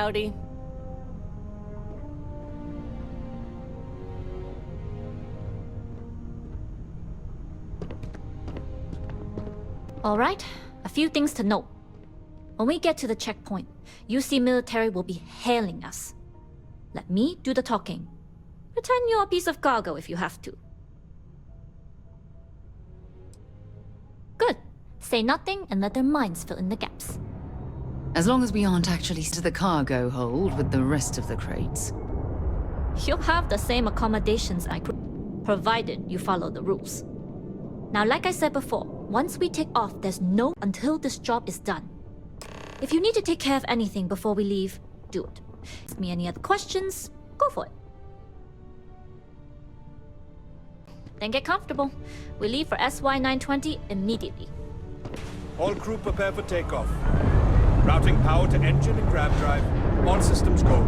Howdy. Alright, a few things to note. When we get to the checkpoint, UC military will be hailing us. Let me do the talking. Pretend you're a piece of cargo if you have to. Good. Say nothing and let their minds fill in the gaps. As long as we aren't actually to the cargo hold with the rest of the crates. You'll have the same accommodations provided you follow the rules. Now, like I said before, once we take off, there's no until this job is done. If you need to take care of anything before we leave, do it. Ask me any other questions, go for it. Then get comfortable. We leave for SY-920 immediately. All crew prepare for takeoff. Routing power to engine and grab drive. All systems go.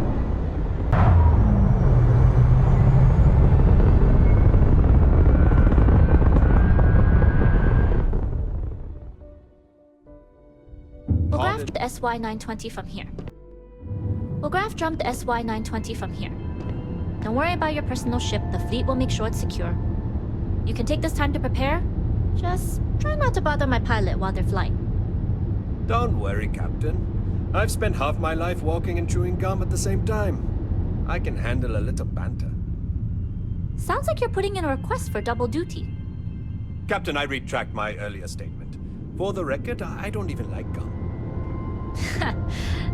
We'll graph the SY-920 from here. We'll graph jump the SY-920 from here. Don't worry about your personal ship. The fleet will make sure it's secure. You can take this time to prepare. Just try not to bother my pilot while they're flying. Don't worry, Captain. I've spent half my life walking and chewing gum at the same time. I can handle a little banter. Sounds like you're putting in a request for double duty. Captain, I retract my earlier statement. For the record, I don't even like gum.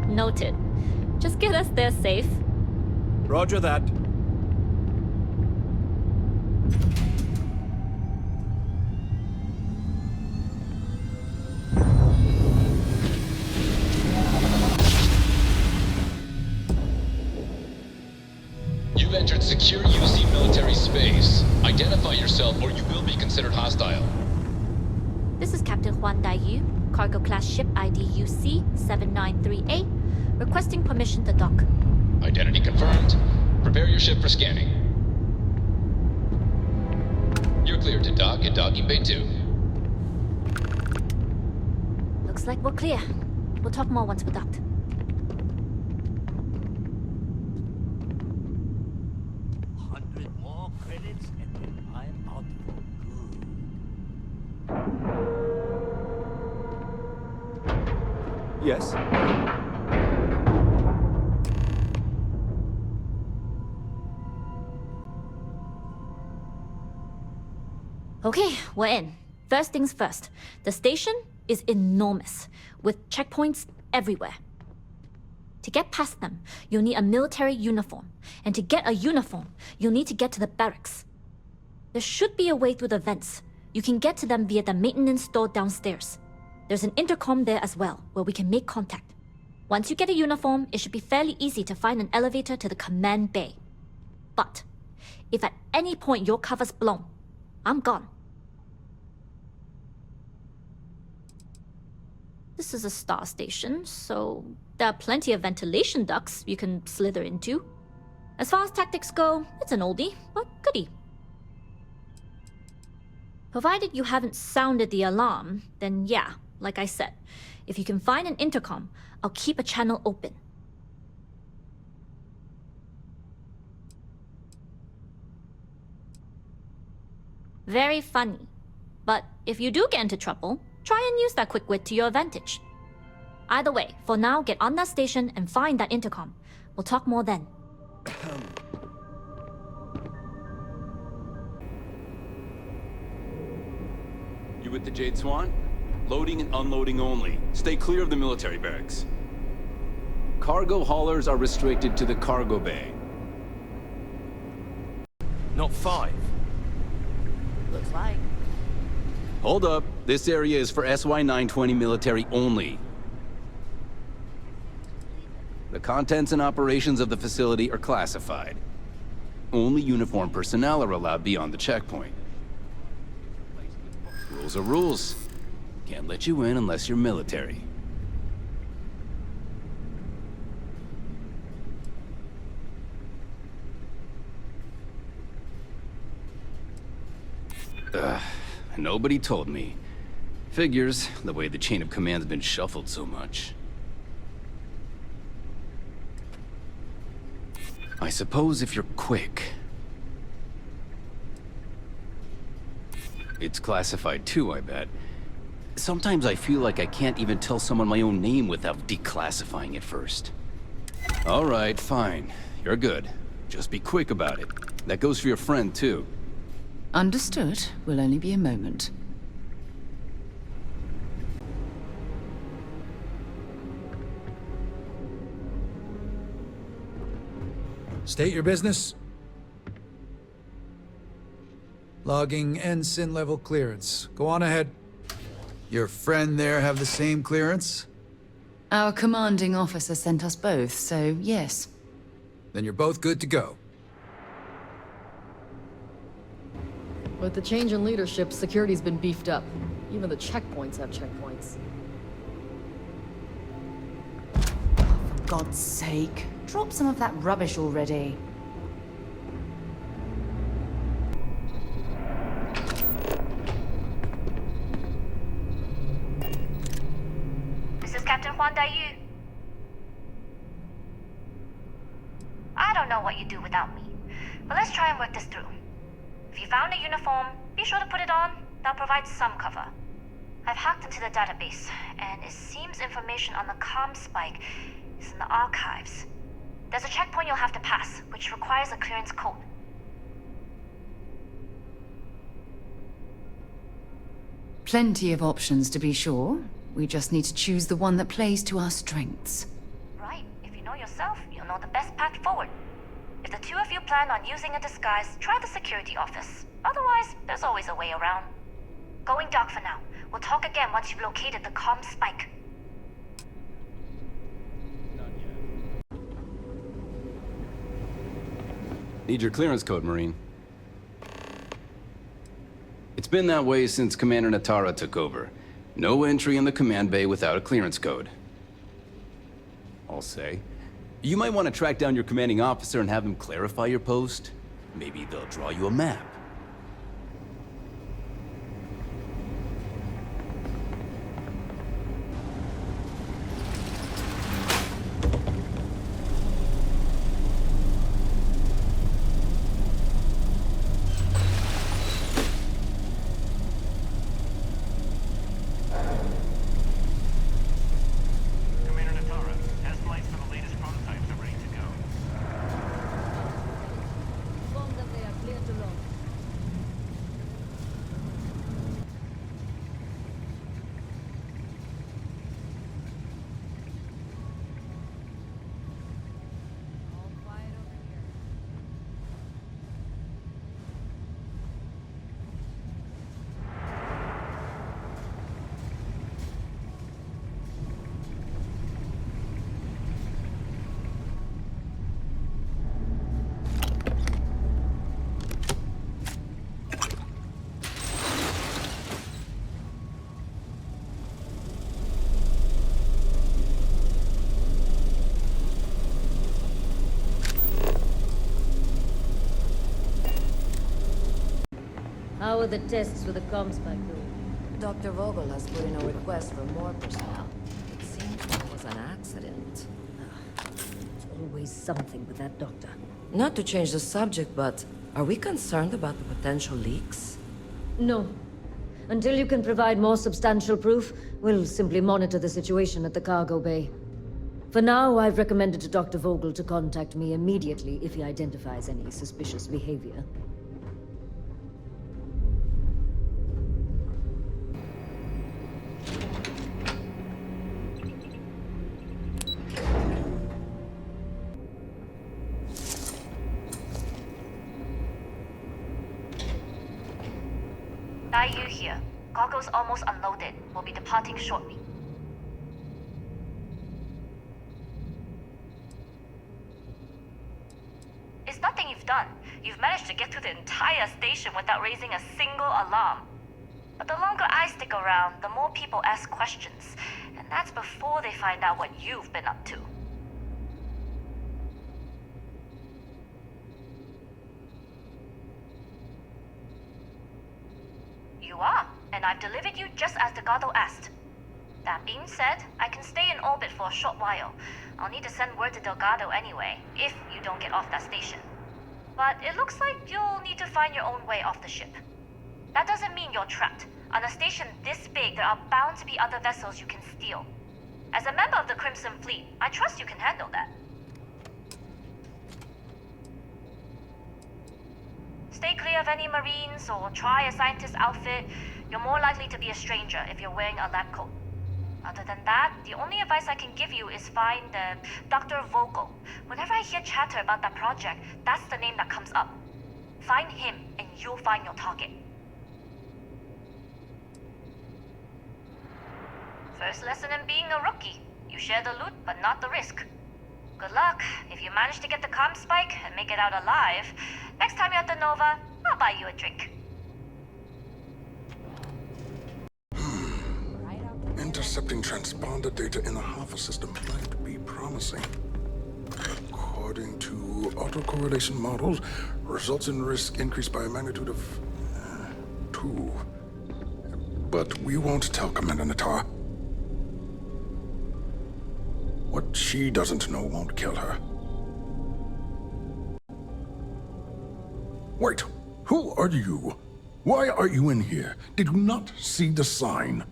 Noted. Just get us there safe. Roger that. You've entered secure UC military space. Identify yourself or you will be considered hostile. This is Captain Huan Daiyu, cargo class ship ID UC 793A, requesting permission to dock. Identity confirmed. Prepare your ship for scanning. You're cleared to dock at docking bay 2. Looks like we're clear. We'll talk more once we're docked. More credits and then I'm out for good. Yes? Okay, we're in. First things first. The station is enormous, with checkpoints everywhere. To get past them, you'll need a military uniform. And to get a uniform, you'll need to get to the barracks. There should be a way through the vents. You can get to them via the maintenance store downstairs. There's an intercom there as well, where we can make contact. Once you get a uniform, it should be fairly easy to find an elevator to the command bay. But, if at any point your cover's blown, I'm gone. This is a star station, so there are plenty of ventilation ducts you can slither into. As far as tactics go, it's an oldie, but goodie. Provided you haven't sounded the alarm, then yeah, like I said, if you can find an intercom, I'll keep a channel open. Very funny. But if you do get into trouble, try and use that quick wit to your advantage. Either way, for now, get on that station and find that intercom. We'll talk more then. You with the Jade Swan? Loading and unloading only. Stay clear of the military barracks. Cargo haulers are restricted to the cargo bay. Not 5. Looks like. Hold up. This area is for SY-920 military only. The contents and operations of the facility are classified. Only uniformed personnel are allowed beyond the checkpoint. Rules are rules. Can't let you in unless you're military. Nobody told me. Figures, the way the chain of command's been shuffled so much. I suppose if you're quick. It's classified too, I bet. Sometimes I feel like I can't even tell someone my own name without declassifying it first. All right, fine. You're good. Just be quick about it. That goes for your friend, too. Understood. Will only be a moment. State your business. Logging ensign level clearance. Go on ahead. Your friend there have the same clearance? Our commanding officer sent us both, so yes. Then you're both good to go. With the change in leadership, security's been beefed up. Even the checkpoints have checkpoints. For God's sake, drop some of that rubbish already. This is Captain Huan Daiyu. I don't know what you do without me, but let's try and work this through. If you found a uniform, be sure to put it on. That'll provide some cover. I've hacked into the database, and it seems information on the comm spike is in the archives. There's a checkpoint you'll have to pass, which requires a clearance code. Plenty of options to be sure. We just need to choose the one that plays to our strengths. Right, if you know yourself, you'll know the best path forward. If the two of you plan on using a disguise, try the security office. Otherwise, there's always a way around. Going dark for now. We'll talk again once you've located the comm spike. Need your clearance code, Marine. It's been that way since Commander Natara took over. No entry in the command bay without a clearance code. I'll say. You might want to track down your commanding officer and have him clarify your post. Maybe they'll draw you a map. Commander Natara, test flights for the latest prototypes are ready to go. Inform them they are clear to launch. All quiet over here. How are the tests for the comm spike going? Dr. Vogel has put in a request for more personnel. It seems it was an accident. There's always something with that doctor. Not to change the subject, but are we concerned about the potential leaks? No. Until you can provide more substantial proof, we'll simply monitor the situation at the cargo bay. For now, I've recommended to Dr. Vogel to contact me immediately if he identifies any suspicious behavior. Daiyu here. Cargo's almost unloaded. We'll be departing shortly. It's nothing you've done. You've managed to get through the entire station without raising a single alarm. But the longer I stick around, the more people ask questions. And that's before they find out what you've been up to. You are, and I've delivered you just as the Gado asked. That being said, I can stay in orbit for a short while. I'll need to send word to Delgado anyway, if you don't get off that station. But it looks like you'll need to find your own way off the ship. That doesn't mean you're trapped. On a station this big, there are bound to be other vessels you can steal. As a member of the Crimson Fleet, I trust you can handle that. Stay clear of any Marines or try a scientist outfit. You're more likely to be a stranger if you're wearing a lab coat. Other than that, the only advice I can give you is find Dr. Vogel. Whenever I hear chatter about that project, that's the name that comes up. Find him and you'll find your target. First lesson in being a rookie. You share the loot, but not the risk. Good luck. If you manage to get the comm spike and make it out alive, next time you're at the Nova, I'll buy you a drink. Intercepting transponder data in the Alpha system might be promising. According to autocorrelation models, results in risk increased by a magnitude of 2. But we won't tell Commander Natar. What she doesn't know won't kill her. Wait, who are you? Why are you in here? Did you not see the sign?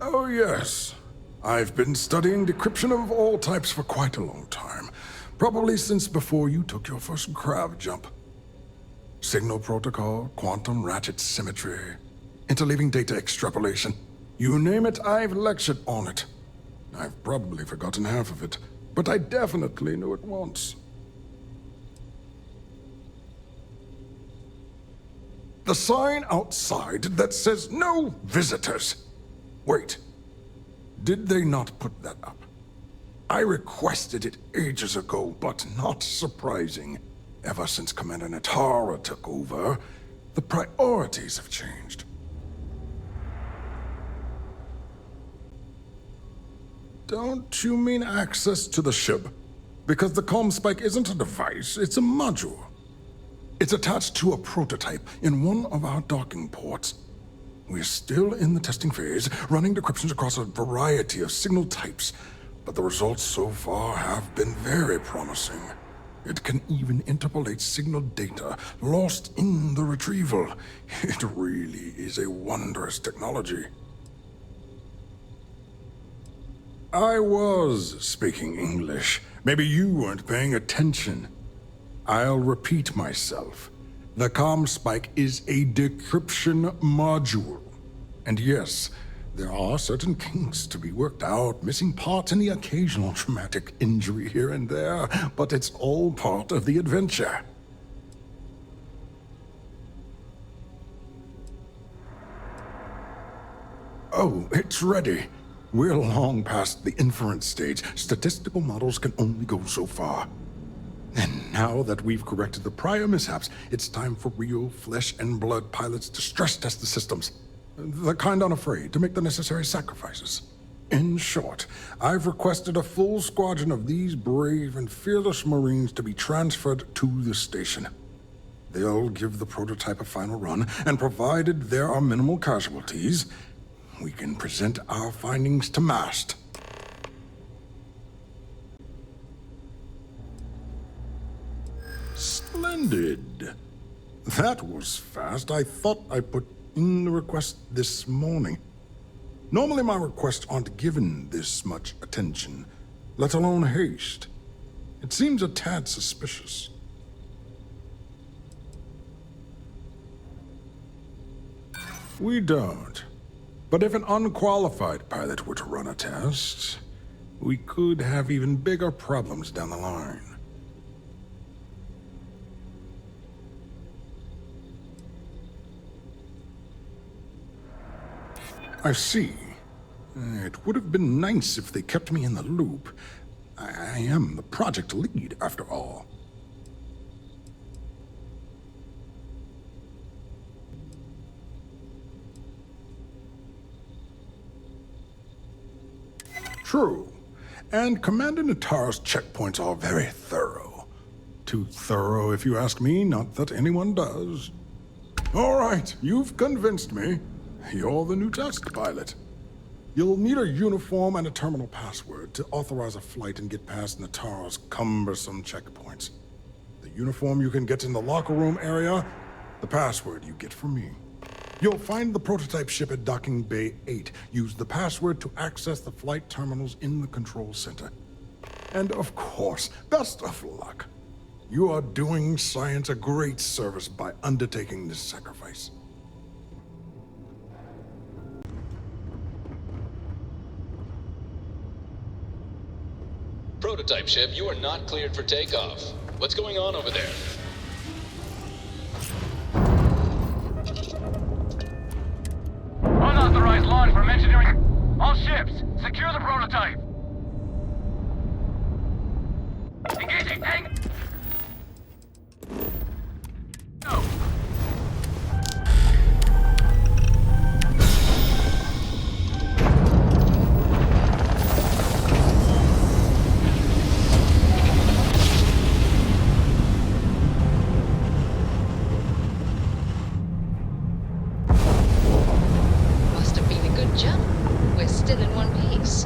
Oh, yes. I've been studying decryption of all types for quite a long time. Probably since before you took your first grav jump. Signal protocol, quantum ratchet symmetry, interleaving data extrapolation. You name it, I've lectured on it. I've probably forgotten half of it, but I definitely knew it once. The sign outside that says no visitors. Wait, did they not put that up? I requested it ages ago, but not surprising. Ever since Commander Natara took over, the priorities have changed. Don't you mean access to the ship? Because the comm spike isn't a device, it's a module. It's attached to a prototype in one of our docking ports. We're still in the testing phase, running decryptions across a variety of signal types, but the results so far have been very promising. It can even interpolate signal data lost in the retrieval. It really is a wondrous technology. I was speaking English. Maybe you weren't paying attention. I'll repeat myself. The comm spike is a decryption module. And yes, there are certain kinks to be worked out, missing parts and the occasional traumatic injury here and there, but it's all part of the adventure. Oh, it's ready. We're long past the inference stage. Statistical models can only go so far. And now that we've corrected the prior mishaps, it's time for real flesh and blood pilots to stress test the systems. The kind unafraid to make the necessary sacrifices. In short, I've requested a full squadron of these brave and fearless Marines to be transferred to the station. They'll give the prototype a final run, and provided there are minimal casualties, we can present our findings to MAST. Splendid. That was fast. I thought I put in the request this morning. Normally my requests aren't given this much attention, let alone haste. It seems a tad suspicious. We don't. But if an unqualified pilot were to run a test, we could have even bigger problems down the line. I see. It would have been nice if they kept me in the loop. I am the project lead, after all. True. And Commander Natara's checkpoints are very thorough. Too thorough, if you ask me, not that anyone does. All right, you've convinced me. You're the new test pilot. You'll need a uniform and a terminal password to authorize a flight and get past Natara's cumbersome checkpoints. The uniform you can get in the locker room area, the password you get from me. You'll find the prototype ship at Docking Bay 8. Use the password to access the flight terminals in the control center. And of course, best of luck. You are doing science a great service by undertaking this sacrifice. Prototype ship, you are not cleared for takeoff. What's going on over there? Unauthorized launch from engineering. All ships, secure the prototype. Engaging, hang! Go! Must have been a good jump. We're still in one piece.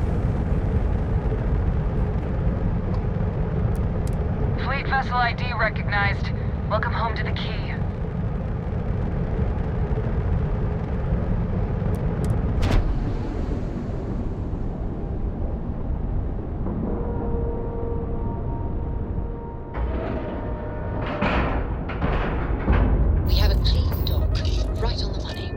Fleet vessel ID recognized. Welcome home to the Key. We have a clean dock, right on the money.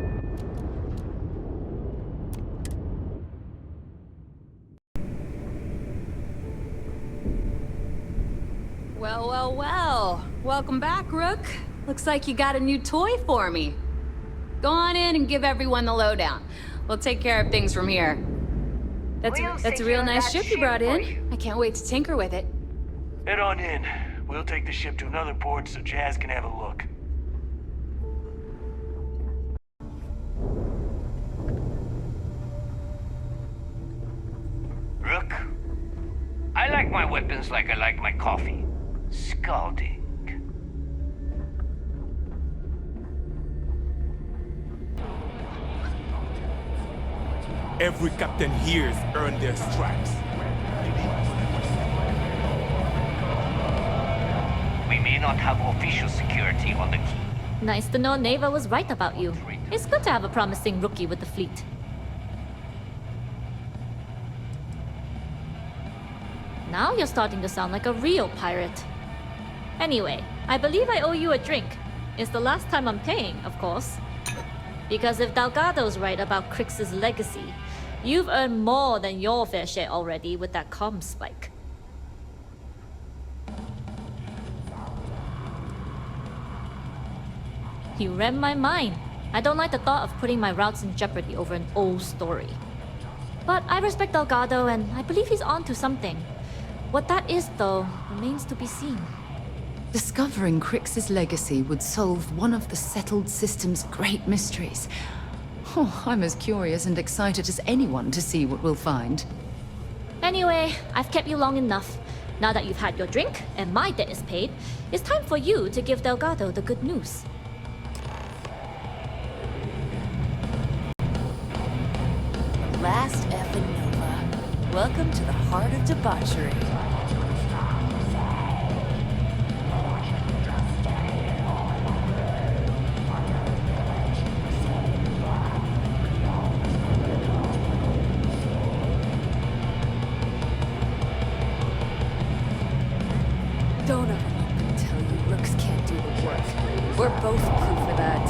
Well, well, well. Welcome back, Rook. Looks like you got a new toy for me. Go on in and give everyone the lowdown. We'll take care of things from here. That's a real nice ship you brought in. I can't wait to tinker with it. Head on in. We'll take the ship to another port so Jazz can have a look. Rook, I like my weapons like I like my coffee. Scalding. Every captain here's earned their stripes. We may not have official security on the Key. Nice to know Neva was right about you. It's good to have a promising rookie with the fleet. Now you're starting to sound like a real pirate. Anyway, I believe I owe you a drink. It's the last time I'm paying, of course. Because if Delgado's right about Crix's legacy, you've earned more than your fair share already with that comm spike. You read my mind. I don't like the thought of putting my routes in jeopardy over an old story. But I respect Delgado, and I believe he's onto something. What that is, though, remains to be seen. Discovering Crix's legacy would solve one of the settled system's great mysteries. Oh, I'm as curious and excited as anyone to see what we'll find. Anyway, I've kept you long enough. Now that you've had your drink and my debt is paid, it's time for you to give Delgado the good news. Last effing Nova. Welcome to the heart of debauchery. Don't ever let them tell you looks can't do the work. We're both proof of that.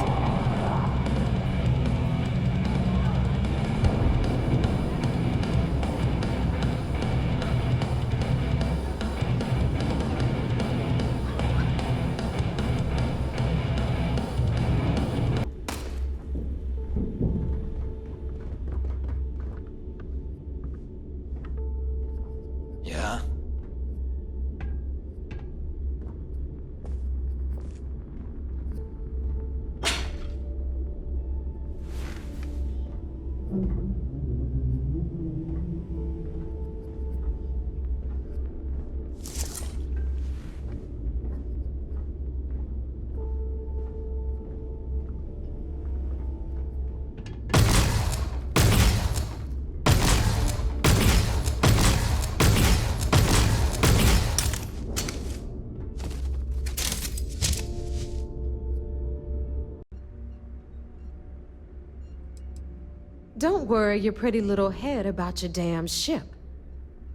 Don't worry your pretty little head about your damn ship.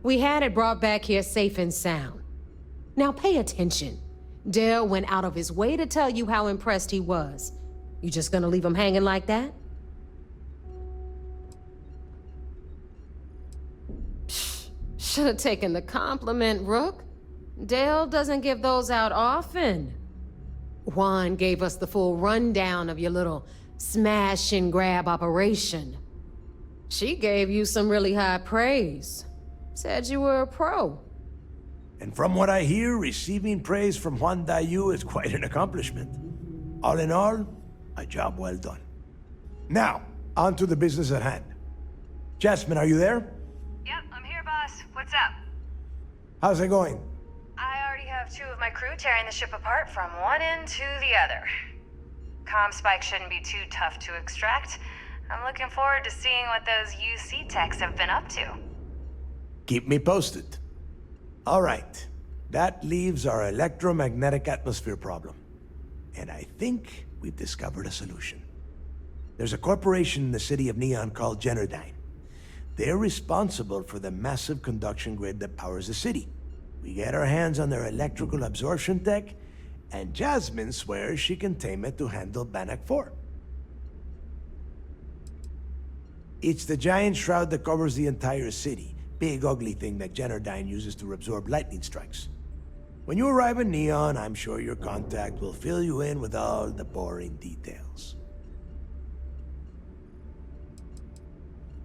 We had it brought back here safe and sound. Now pay attention. Dale went out of his way to tell you how impressed he was. You just gonna leave him hanging like that? Should have taken the compliment, Rook. Dale doesn't give those out often. Juan gave us the full rundown of your little smash and grab operation. She gave you some really high praise. Said you were a pro. And from what I hear, receiving praise from Juan Dayu is quite an accomplishment. All in all, a job well done. Now, on to the business at hand. Jasmine, are you there? Yep, I'm here, boss. What's up? How's it going? I already have 2 of my crew tearing the ship apart from one end to the other. Comm spike shouldn't be too tough to extract. I'm looking forward to seeing what those UC techs have been up to. Keep me posted. All right. That leaves our electromagnetic atmosphere problem. And I think we've discovered a solution. There's a corporation in the city of Neon called Generdyne. They're responsible for the massive conduction grid that powers the city. We get our hands on their electrical absorption tech, and Jasmine swears she can tame it to handle Bannock 4. It's the giant shroud that covers the entire city. Big ugly thing that Generdyne uses to absorb lightning strikes. When you arrive in Neon, I'm sure your contact will fill you in with all the boring details.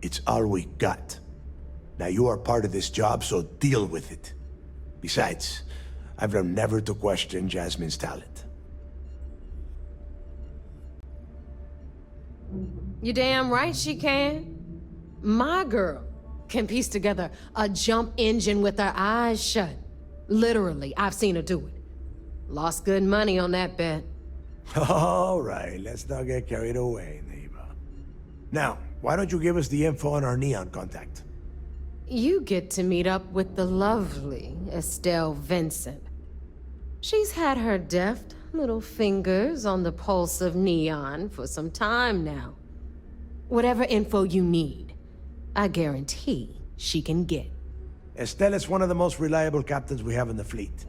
It's all we got. Now you are part of this job, so deal with it. Besides, I've learned never to question Jasmine's talent. You damn right she can. My girl can piece together a jump engine with her eyes shut. Literally, I've seen her do it. Lost good money on that bet. All right, let's not get carried away, neighbor. Now, why don't you give us the info on our Neon contact? You get to meet up with the lovely Estelle Vincent. She's had her deft little fingers on the pulse of Neon for some time now. Whatever info you need, I guarantee she can get. Estelle is one of the most reliable captains we have in the fleet.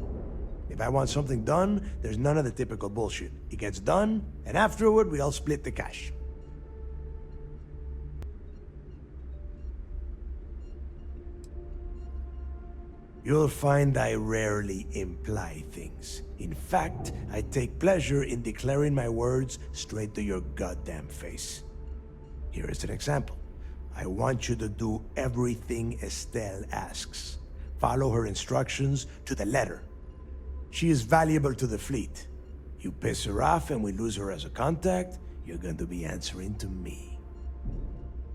If I want something done, there's none of the typical bullshit. It gets done, and afterward, we all split the cash. You'll find I rarely imply things. In fact, I take pleasure in declaring my words straight to your goddamn face. Here is an example. I want you to do everything Estelle asks. Follow her instructions to the letter. She is valuable to the fleet. You piss her off and we lose her as a contact, you're going to be answering to me.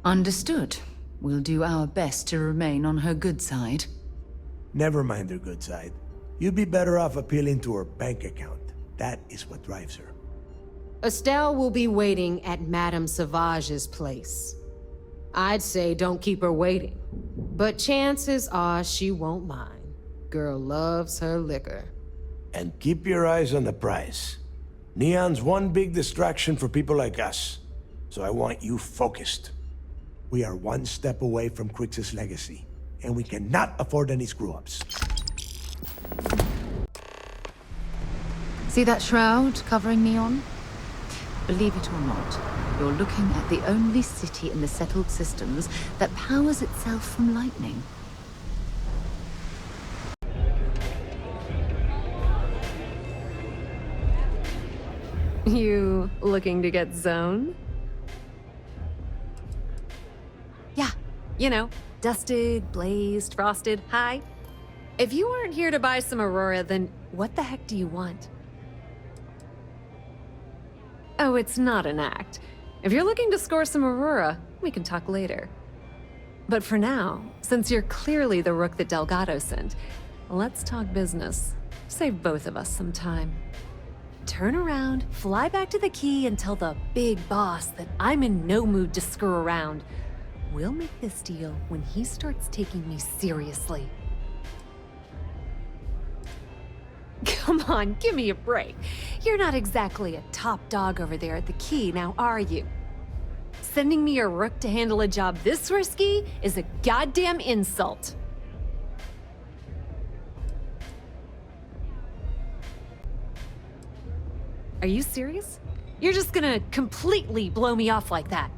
Understood. We'll do our best to remain on her good side. Never mind her good side. You'd be better off appealing to her bank account. That is what drives her. Estelle will be waiting at Madame Sauvage's place. I'd say don't keep her waiting, but chances are she won't mind. Girl loves her liquor. And keep your eyes on the prize. Neon's one big distraction for people like us, so I want you focused. We are one step away from Crix's legacy, and we cannot afford any screw-ups. See that shroud covering Neon? Believe it or not, you're looking at the only city in the settled systems that powers itself from lightning. You looking to get zoned? Yeah, you know, dusted, blazed, frosted, high. If you aren't here to buy some Aurora, then what the heck do you want? Oh, it's not an act. If you're looking to score some Aurora, we can talk later. But for now, since you're clearly the rook that Delgado sent, let's talk business. Save both of us some time. Turn around, fly back to the key, and tell the big boss that I'm in no mood to screw around. We'll make this deal when he starts taking me seriously. Come on, give me a break. You're not exactly a top dog over there at the key, now are you? Sending me a rook to handle a job this risky is a goddamn insult. Are you serious? You're just gonna completely blow me off like that?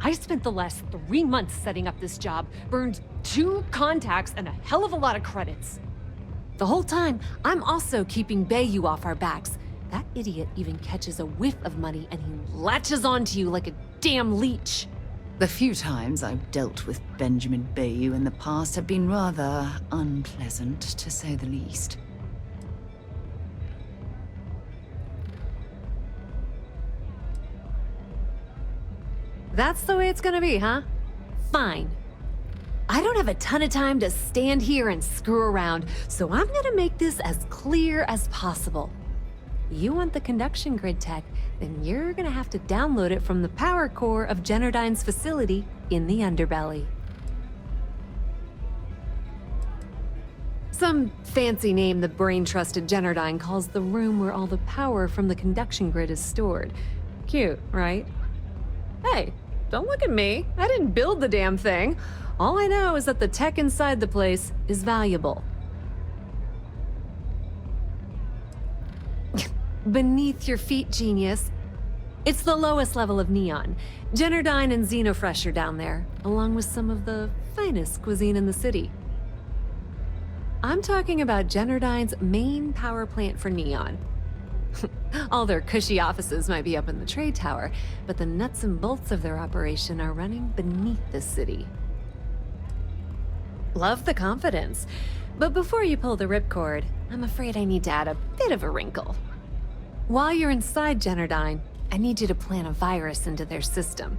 I spent the last 3 months setting up this job, burned 2 contacts and a hell of a lot of credits. The whole time, I'm also keeping Bayou off our backs. That idiot even catches a whiff of money and he latches onto you like a damn leech. The few times I've dealt with Benjamin Bayou in the past have been rather unpleasant, to say the least. That's the way it's gonna be, huh? Fine. I don't have a ton of time to stand here and screw around, so I'm gonna make this as clear as possible. You want the conduction grid tech, then you're gonna have to download it from the power core of Generdyne's facility in the underbelly. Some fancy name the brain-trusted Generdyne calls the room where all the power from the conduction grid is stored. Cute, right? Hey, don't look at me. I didn't build the damn thing. All I know is that the tech inside the place is valuable. Beneath your feet, genius. It's the lowest level of Neon. Generdyne and Xenofresh are down there, along with some of the finest cuisine in the city. I'm talking about Generdyne's main power plant for Neon. All their cushy offices might be up in the trade tower, but the nuts and bolts of their operation are running beneath the city. Love the confidence, but before you pull the ripcord, I'm afraid I need to add a bit of a wrinkle. While you're inside Generdyne, I need you to plant a virus into their system.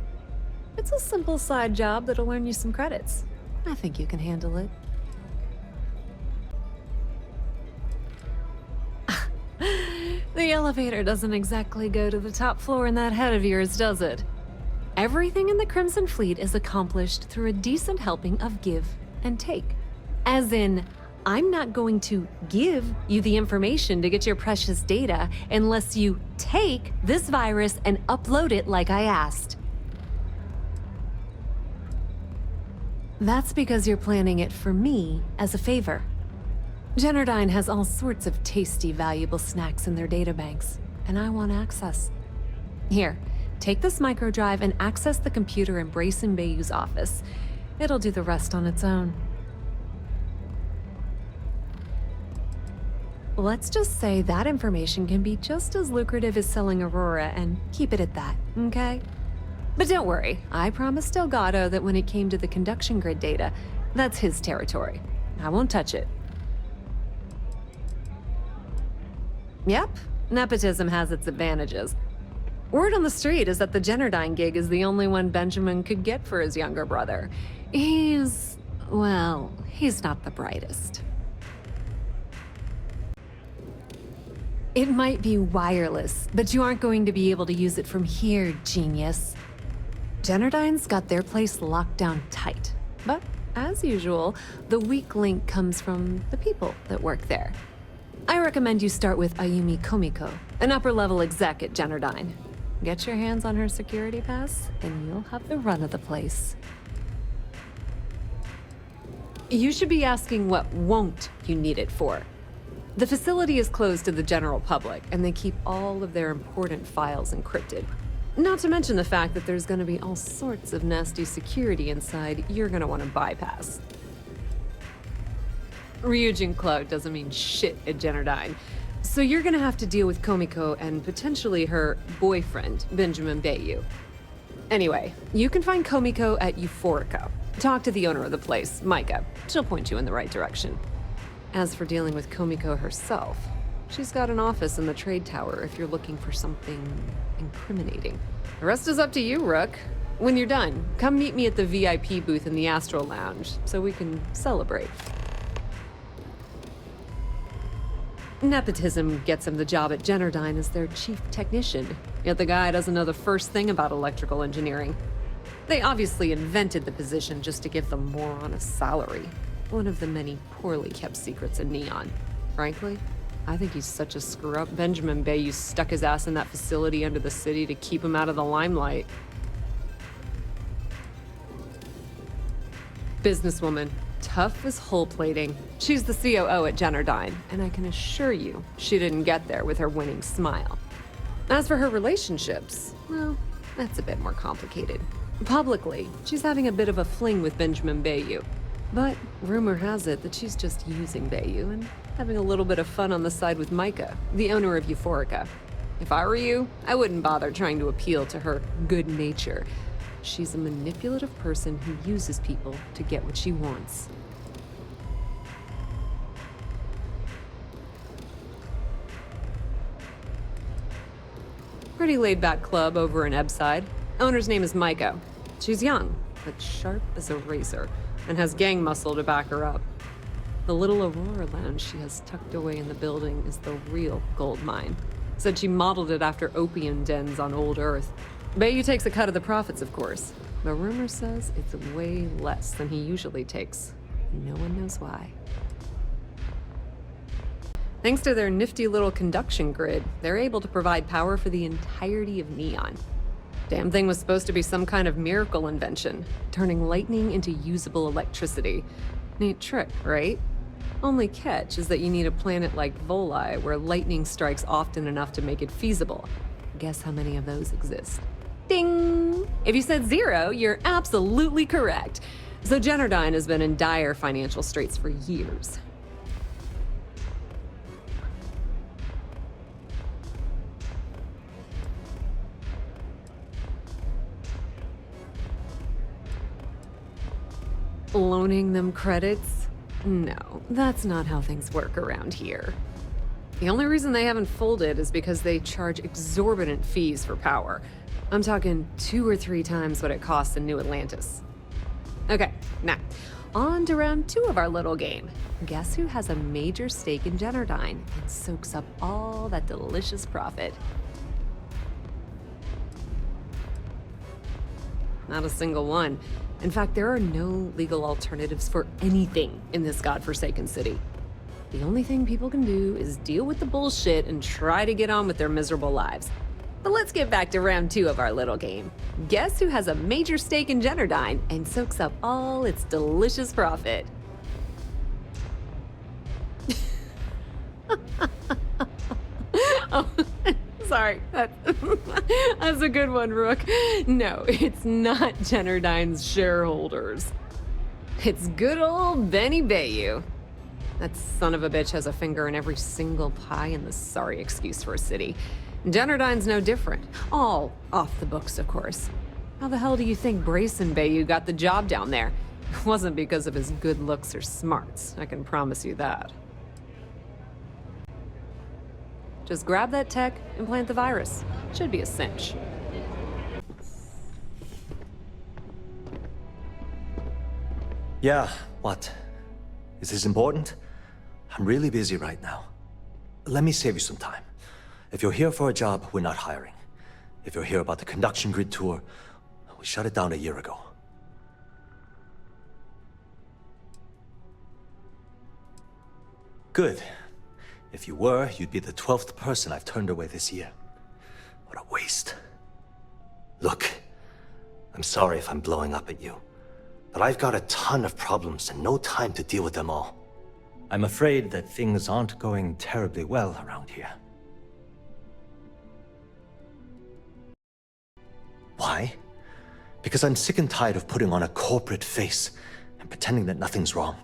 It's a simple side job that'll earn you some credits. I think you can handle it. The elevator doesn't exactly go to the top floor in that head of yours, does it? Everything in the Crimson Fleet is accomplished through a decent helping of give and take. As in, I'm not going to give you the information to get your precious data unless you take this virus and upload it like I asked. That's because you're planning it for me as a favor. Generdyne has all sorts of tasty, valuable snacks in their databanks, and I want access. Here, take this microdrive and access the computer in Brayson Bayou's office. It'll do the rest on its own. Let's just say that information can be just as lucrative as selling Aurora, and keep it at that, okay? But don't worry, I promised Delgado that when it came to the conduction grid data, that's his territory. I won't touch it. Yep, nepotism has its advantages. Word on the street is that the Generdyne gig is the only one Benjamin could get for his younger brother. He's not the brightest. It might be wireless, but you aren't going to be able to use it from here, genius. Generdyne's got their place locked down tight. But, as usual, the weak link comes from the people that work there. I recommend you start with Ayumi Komiko, an upper-level exec at Generdyne. Get your hands on her security pass, and you'll have the run of the place. You should be asking what won't you need it for. The facility is closed to the general public, and they keep all of their important files encrypted. Not to mention the fact that there's gonna be all sorts of nasty security inside you're gonna want to bypass. Ryujin Cloud doesn't mean shit at Generdyne, so you're gonna have to deal with Komiko and potentially her boyfriend, Benjamin Bayou. Anyway, you can find Komiko at Euphorica. Talk to the owner of the place, Micah. She'll point you in the right direction. As for dealing with Komiko herself, she's got an office in the trade tower if you're looking for something incriminating. The rest is up to you, Rook. When you're done, come meet me at the VIP booth in the Astral Lounge so we can celebrate. Nepotism gets him the job at Generdyne as their chief technician, yet the guy doesn't know the first thing about electrical engineering. They obviously invented the position just to give them more on a salary. One of the many poorly kept secrets in Neon. Frankly, I think he's such a screw-up. Benjamin Bayou stuck his ass in that facility under the city to keep him out of the limelight. Businesswoman, tough as hull plating. She's the COO at Generdyne, and I can assure you she didn't get there with her winning smile. As for her relationships, well, that's a bit more complicated. Publicly, she's having a bit of a fling with Benjamin Bayou. But rumor has it that she's just using Bayou and having a little bit of fun on the side with Micah, the owner of Euphorica. If I were you, I wouldn't bother trying to appeal to her good nature. She's a manipulative person who uses people to get what she wants. Pretty laid-back club over in Ebbside. Owner's name is Micah. She's young, but sharp as a razor, and has gang muscle to back her up. The little Aurora lounge she has tucked away in the building is the real gold mine. Said she modeled it after opium dens on old Earth. Bayou takes a cut of the profits, of course, but rumor says it's way less than he usually takes. No one knows why. Thanks to their nifty little conduction grid, they're able to provide power for the entirety of Neon. Damn thing was supposed to be some kind of miracle invention, turning lightning into usable electricity. Neat trick, right? Only catch is that you need a planet like Voli, where lightning strikes often enough to make it feasible. Guess how many of those exist? Ding! If you said 0, you're absolutely correct. So Generdyne has been in dire financial straits for years. Loaning them credits? No, that's not how things work around here. The only reason they haven't folded is because they charge exorbitant fees for power. I'm talking 2 or 3 times what it costs in New Atlantis. Okay, now, on to round 2 of our little game. Guess who has a major stake in Generdyne and soaks up all that delicious profit? Not a single one. In fact, there are no legal alternatives for anything in this godforsaken city. The only thing people can do is deal with the bullshit and try to get on with their miserable lives. But let's get back to round 2 of our little game. Guess who has a major stake in Generdyne and soaks up all its delicious profit? Oh, sorry. That's a good one, Rook. No, it's not Generdyne's shareholders. It's good old Benny Bayou. That son of a bitch has a finger in every single pie in the sorry excuse for a city. Generdyne's no different. All off the books, of course. How the hell do you think Brayson Bayou got the job down there? It wasn't because of his good looks or smarts, I can promise you that. Just grab that tech and plant the virus. Should be a cinch. Yeah, what? Is this important? I'm really busy right now. Let me save you some time. If you're here for a job, we're not hiring. If you're here about the conduction grid tour, we shut it down a year ago. Good. If you were, you'd be the 12th person I've turned away this year. What a waste. Look, I'm sorry if I'm blowing up at you, but I've got a ton of problems and no time to deal with them all. I'm afraid that things aren't going terribly well around here. Why? Because I'm sick and tired of putting on a corporate face and pretending that nothing's wrong.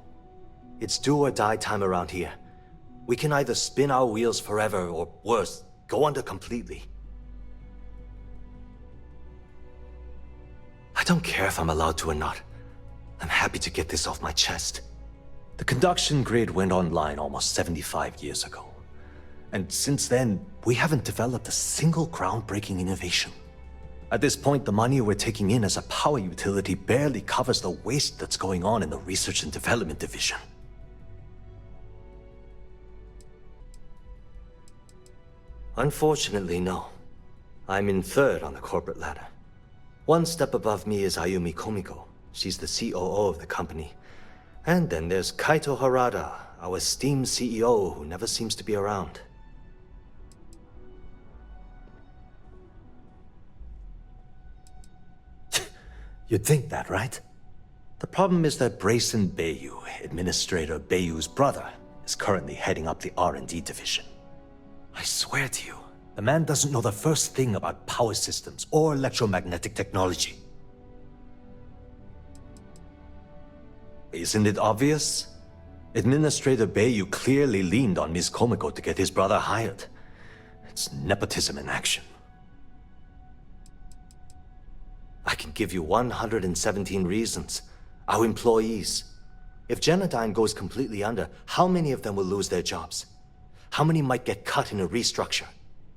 It's do or die time around here. We can either spin our wheels forever or, worse, go under completely. I don't care if I'm allowed to or not. I'm happy to get this off my chest. The conduction grid went online almost 75 years ago. And since then, we haven't developed a single groundbreaking innovation. At this point, the money we're taking in as a power utility barely covers the waste that's going on in the research and development division. Unfortunately, no. I'm in 3rd on the corporate ladder. One step above me is Ayumi Komiko. She's the COO of the company. And then there's Kaito Harada, our esteemed CEO who never seems to be around. You'd think that, right? The problem is that Brayson Bayou, Administrator Bayou's brother, is currently heading up the R&D division. I swear to you, the man doesn't know the first thing about power systems or electromagnetic technology. Isn't it obvious? Administrator Bayou clearly leaned on Ms. Komiko to get his brother hired. It's nepotism in action. I can give you 117 reasons. Our employees. If Genodyne goes completely under, how many of them will lose their jobs? How many might get cut in a restructure?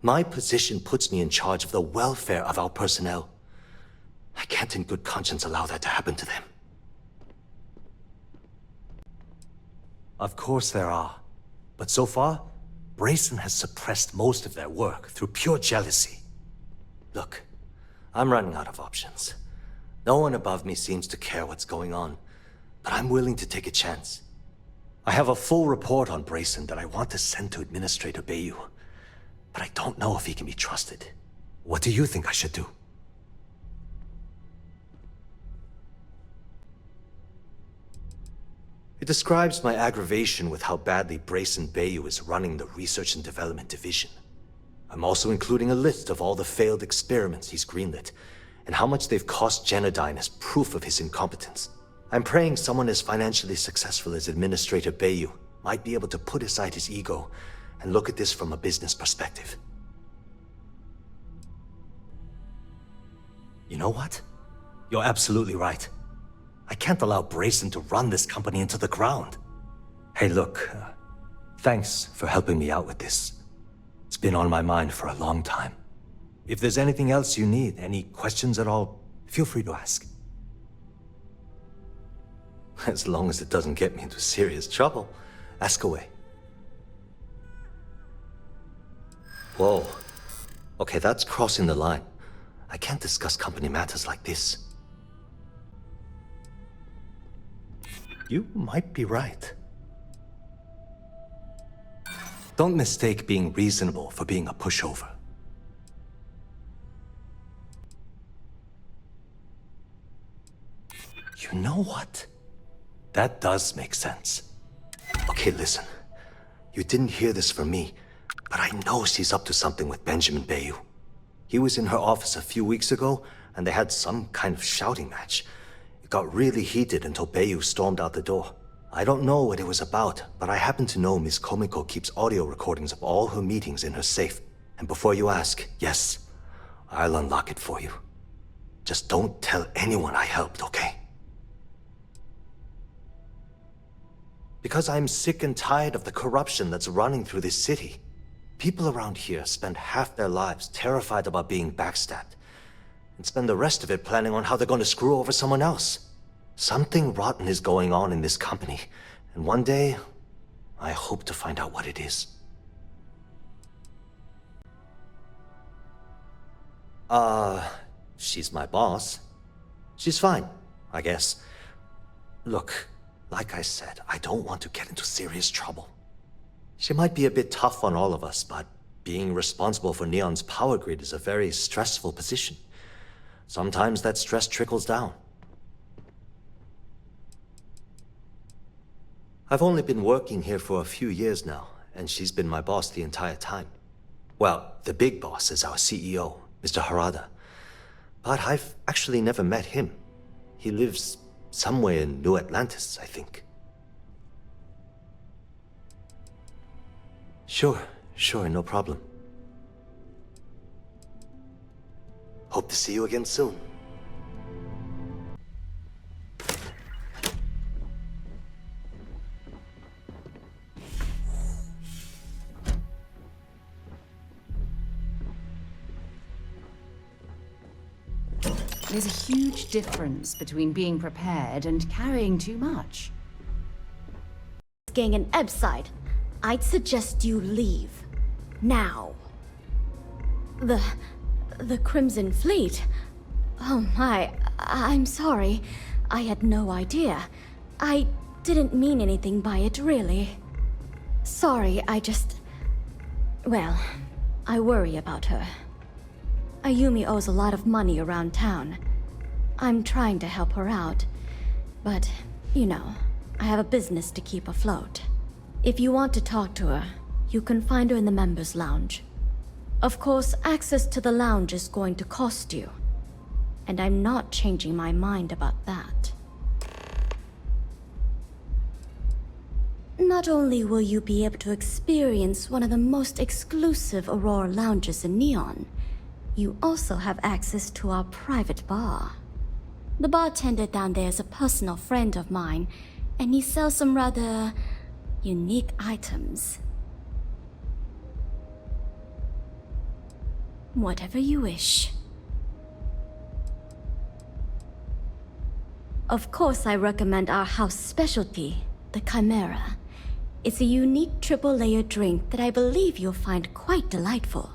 My position puts me in charge of the welfare of our personnel. I can't in good conscience allow that to happen to them. Of course there are. But so far, Brayson has suppressed most of their work through pure jealousy. Look, I'm running out of options. No one above me seems to care what's going on, but I'm willing to take a chance. I have a full report on Brayson that I want to send to Administrator Bayou, but I don't know if he can be trusted. What do you think I should do? It describes my aggravation with how badly Brayson Bayou is running the Research and Development Division. I'm also including a list of all the failed experiments he's greenlit, and how much they've cost Genodyne as proof of his incompetence. I'm praying someone as financially successful as Administrator Bayou might be able to put aside his ego and look at this from a business perspective. You know what? You're absolutely right. I can't allow Brayson to run this company into the ground. Hey, look, thanks for helping me out with this. It's been on my mind for a long time. If there's anything else you need, any questions at all, feel free to ask. As long as it doesn't get me into serious trouble, ask away. Whoa. Okay, that's crossing the line. I can't discuss company matters like this. You might be right. Don't mistake being reasonable for being a pushover. You know what? That does make sense. Okay, listen. You didn't hear this from me, but I know she's up to something with Benjamin Bayou. He was in her office a few weeks ago, and they had some kind of shouting match. It got really heated until Bayou stormed out the door. I don't know what it was about, but I happen to know Miss Komiko keeps audio recordings of all her meetings in her safe. And before you ask, yes, I'll unlock it for you. Just don't tell anyone I helped, okay? Because I'm sick and tired of the corruption that's running through this city. People around here spend half their lives terrified about being backstabbed, and spend the rest of it planning on how they're going to screw over someone else. Something rotten is going on in this company, and one day, I hope to find out what it is. She's my boss. She's fine, I guess. Look, like I said, I don't want to get into serious trouble. She might be a bit tough on all of us, but being responsible for Neon's power grid is a very stressful position. Sometimes that stress trickles down. I've only been working here for a few years now, and she's been my boss the entire time. Well, the big boss is our CEO, Mr. Harada. But I've actually never met him. He lives somewhere in New Atlantis, I think. Sure, no problem. Hope to see you again soon. There's a huge difference between being prepared and carrying too much. Gang in Ebside, I'd suggest you leave. Now. The Crimson Fleet? Oh my, I'm sorry. I had no idea. I didn't mean anything by it, really. Sorry, well, I worry about her. Ayumi owes a lot of money around town. I'm trying to help her out. But, you know, I have a business to keep afloat. If you want to talk to her, you can find her in the members' lounge. Of course, access to the lounge is going to cost you. And I'm not changing my mind about that. Not only will you be able to experience one of the most exclusive Aurora lounges in Neon, you also have access to our private bar. The bartender down there is a personal friend of mine, and he sells some rather unique items. Whatever you wish. Of course, I recommend our house specialty, the Chimera. It's a unique triple-layer drink that I believe you'll find quite delightful.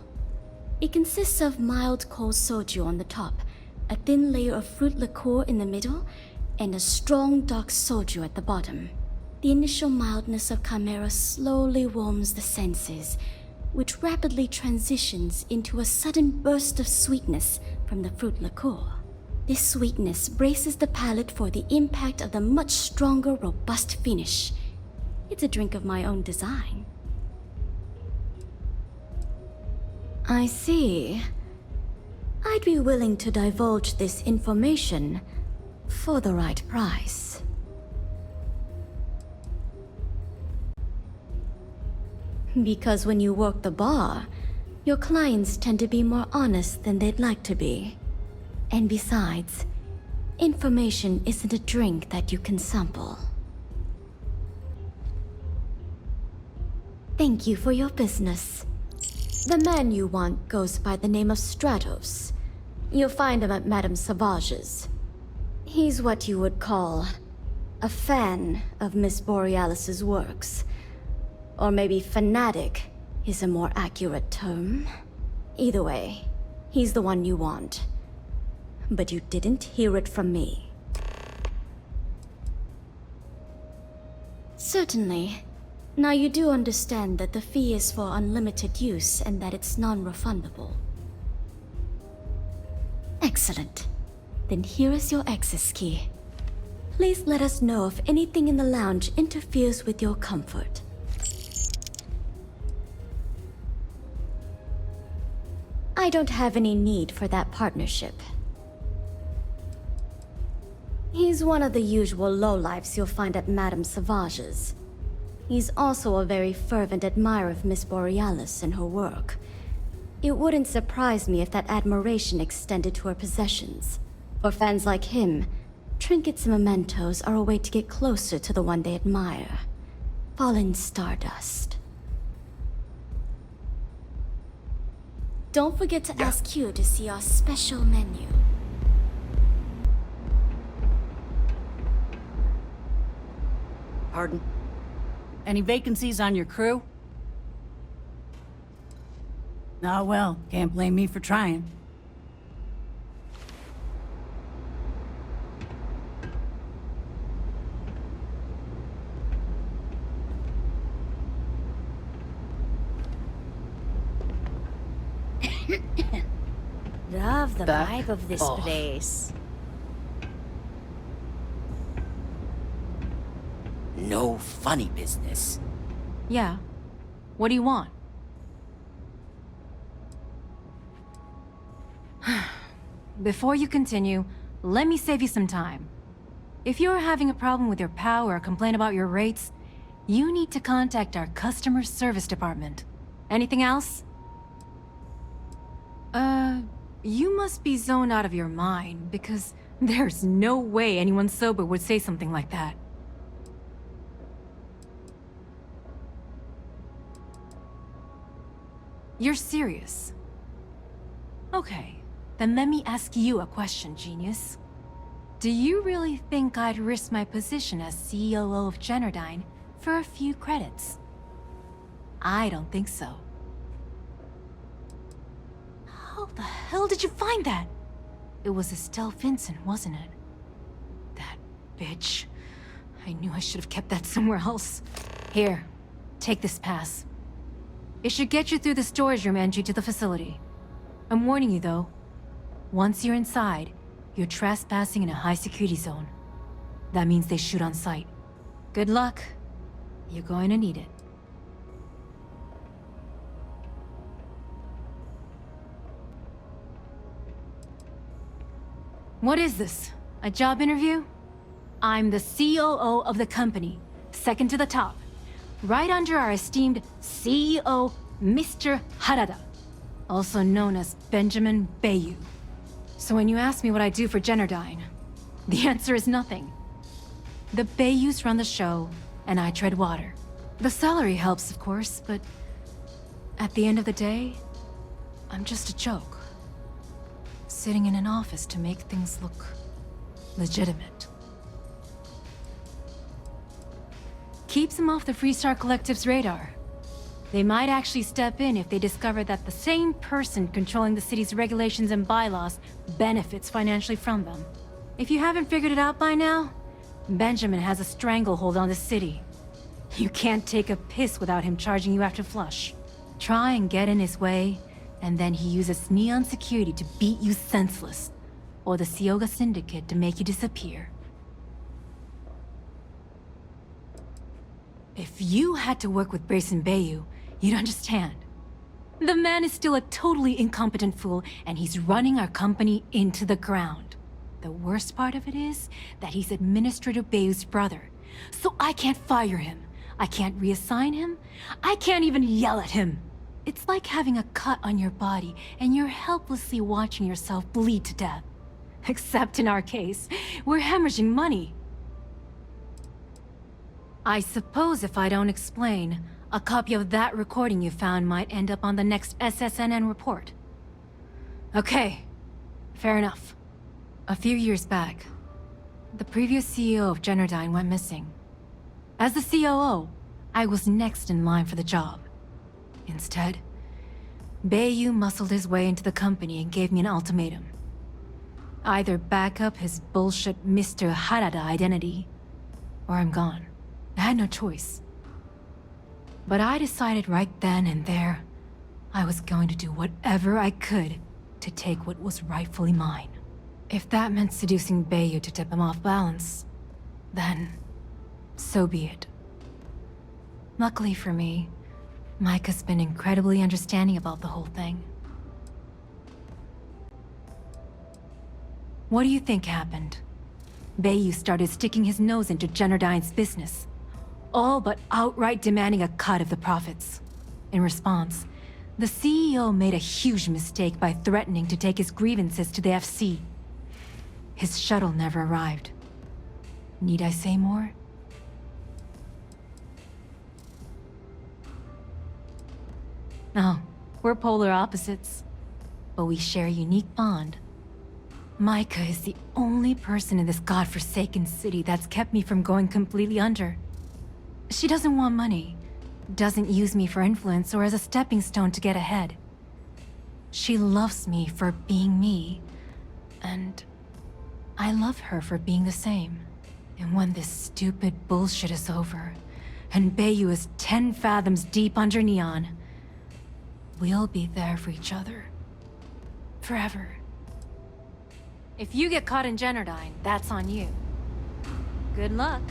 It consists of mild cold soju on the top, a thin layer of fruit liqueur in the middle, and a strong dark soju at the bottom. The initial mildness of Chimera slowly warms the senses, which rapidly transitions into a sudden burst of sweetness from the fruit liqueur. This sweetness braces the palate for the impact of the much stronger, robust finish. It's a drink of my own design. I see. I'd be willing to divulge this information for the right price. Because when you work the bar, your clients tend to be more honest than they'd like to be. And besides, information isn't a drink that you can sample. Thank you for your business. The man you want goes by the name of Stratos. You'll find him at Madame Savage's. He's what you would call a fan of Miss Borealis's works. Or maybe fanatic is a more accurate term. Either way, he's the one you want. But you didn't hear it from me. Certainly. Now you do understand that the fee is for unlimited use and that it's non-refundable. Excellent. Then here is your access key. Please let us know if anything in the lounge interferes with your comfort. I don't have any need for that partnership. He's one of the usual lowlifes you'll find at Madame Savage's. He's also a very fervent admirer of Miss Borealis and her work. It wouldn't surprise me if that admiration extended to her possessions. For fans like him, trinkets and mementos are a way to get closer to the one they admire. Fallen stardust. Don't forget to ask Q to see our special menu. Pardon? Any vacancies on your crew? Oh well, can't blame me for trying. Love the Back vibe of this off. place. No funny business. Yeah. What do you want? Before you continue, let me save you some time. If you're having a problem with your POW or complain about your rates, you need to contact our customer service department. Anything else? You must be zoned out of your mind, because there's no way anyone sober would say something like that. You're serious? Okay, then let me ask you a question, genius. Do you really think I'd risk my position as COO of Generdyne for a few credits? I don't think so. How the hell did you find that? It was Estelle Vincent, wasn't it? That bitch. I knew I should have kept that somewhere else. Here, take this pass. It should get you through the storage room entry to the facility. I'm warning you though. Once you're inside, you're trespassing in a high security zone. That means they shoot on sight. Good luck. You're going to need it. What is this? A job interview? I'm the COO of the company, second to the top. Right under our esteemed CEO, Mr. Harada, also known as Benjamin Bayou. So when you ask me what I do for Generdyne, the answer is nothing. The Bayous run the show, and I tread water. The salary helps, of course, but at the end of the day, I'm just a joke. Sitting in an office to make things look legitimate. Keeps them off the Freestar Collective's radar. They might actually step in if they discover that the same person controlling the city's regulations and bylaws benefits financially from them. If you haven't figured it out by now, Benjamin has a stranglehold on the city. You can't take a piss without him charging you after flush. Try and get in his way, and then he uses Neon security to beat you senseless, or the Sioga Syndicate to make you disappear. If you had to work with Grayson Bayou, you'd understand. The man is still a totally incompetent fool, and he's running our company into the ground. The worst part of it is that he's Administrator Bayou's brother, so I can't fire him. I can't reassign him. I can't even yell at him. It's like having a cut on your body, and you're helplessly watching yourself bleed to death. Except in our case, we're hemorrhaging money. I suppose if I don't explain, a copy of that recording you found might end up on the next SSNN report. Okay, fair enough. A few years back, the previous CEO of Generdyne went missing. As the COO, I was next in line for the job. Instead, Bayou muscled his way into the company and gave me an ultimatum. Either back up his bullshit Mr. Harada identity, or I'm gone. I had no choice. But I decided right then and there, I was going to do whatever I could to take what was rightfully mine. If that meant seducing Bayou to tip him off balance, then so be it. Luckily for me, Mike has been incredibly understanding about the whole thing. What do you think happened? Bayou started sticking his nose into Generdyne's business, all but outright demanding a cut of the profits. In response, the CEO made a huge mistake by threatening to take his grievances to the FC. His shuttle never arrived. Need I say more? No, we're polar opposites, but we share a unique bond. Micah is the only person in this godforsaken city that's kept me from going completely under. She doesn't want money, doesn't use me for influence or as a stepping stone to get ahead. She loves me for being me, and I love her for being the same. And when this stupid bullshit is over, and Bayou is 10 fathoms deep under Neon, we'll be there for each other. Forever. If you get caught in Generdyne, that's on you. Good luck.